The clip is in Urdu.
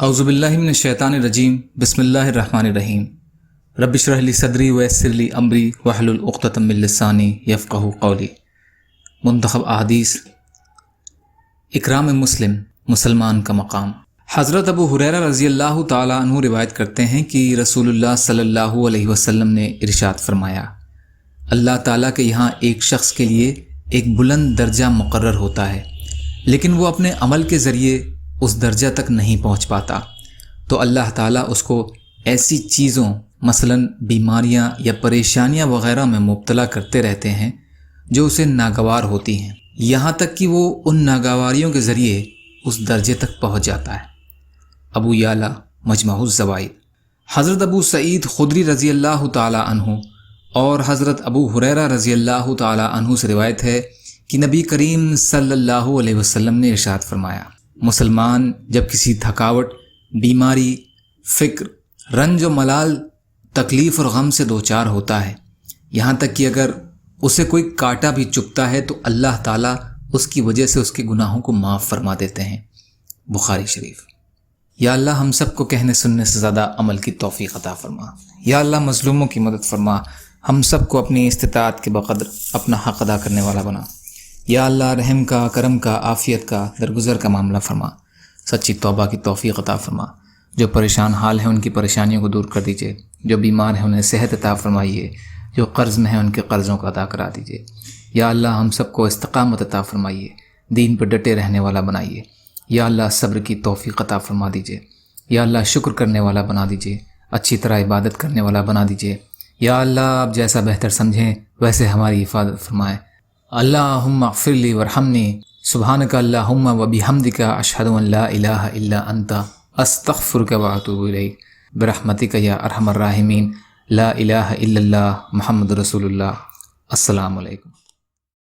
اعوذ باللہ من الشیطان الرجیم بسم اللہ الرحمن الرحیم رب اشرح لی صدری ویسر لی امری واحلل عقدۃ من لسانی یفقہوا قولی۔ منتخب احادیث اکرام مسلم، مسلمان کا مقام۔ حضرت ابو ہریرہ رضی اللہ تعالیٰ عنہ روایت کرتے ہیں کہ رسول اللہ صلی اللہ علیہ وسلم نے ارشاد فرمایا، اللہ تعالیٰ کے یہاں ایک شخص کے لیے ایک بلند درجہ مقرر ہوتا ہے، لیکن وہ اپنے عمل کے ذریعے اس درجہ تک نہیں پہنچ پاتا، تو اللہ تعالیٰ اس کو ایسی چیزوں مثلاً بیماریاں یا پریشانیاں وغیرہ میں مبتلا کرتے رہتے ہیں جو اسے ناگوار ہوتی ہیں، یہاں تک کہ وہ ان ناگواریوں کے ذریعے اس درجے تک پہنچ جاتا ہے۔ ابو یعلا مجمع الزوائد۔ حضرت ابو سعید خدری رضی اللہ تعالیٰ عنہ اور حضرت ابو ہریرہ رضی اللہ تعالیٰ عنہ سے روایت ہے کہ نبی کریم صلی اللہ علیہ وسلم نے ارشاد فرمایا، مسلمان جب کسی تھکاوٹ، بیماری، فکر، رنج و ملال، تکلیف اور غم سے دوچار ہوتا ہے، یہاں تک کہ اگر اسے کوئی کانٹا بھی چبھتا ہے تو اللہ تعالیٰ اس کی وجہ سے اس کے گناہوں کو معاف فرما دیتے ہیں۔ بخاری شریف۔ یا اللہ ہم سب کو کہنے سننے سے زیادہ عمل کی توفیق عطا فرما۔ یا اللہ مظلوموں کی مدد فرما، ہم سب کو اپنی استطاعت کے بقدر اپنا حق ادا کرنے والا بنا۔ یا اللہ رحم کا، کرم کا، عافیت کا، درگزر کا معاملہ فرما، سچی توبہ کی توفیق عطا فرما۔ جو پریشان حال ہیں ان کی پریشانیوں کو دور کر دیجیے، جو بیمار ہیں انہیں صحت عطا فرمائیے، جو قرض میں ہیں ان کے قرضوں کو ادا کرا دیجیے۔ یا اللہ ہم سب کو استقامت عطا فرمائیے، دین پر ڈٹے رہنے والا بنائیے۔ یا اللہ صبر کی توفیق عطا فرما دیجیے۔ یا اللہ شکر کرنے والا بنا دیجیے، اچھی طرح عبادت کرنے والا بنا دیجیے۔ یا اللہ آپ جیسا بہتر سمجھیں ویسے ہماری حفاظت فرمائیں۔ اللہم اغفر لی ورحمنی، سبحانک اللہم وبحمدک، اشہد ان لا الہ الا انت، استغفرک واتوب الیک، برحمتک یا ارحم الراحمین، لا الہ الا اللہ، محمد رسول اللہ۔ السلام علیکم۔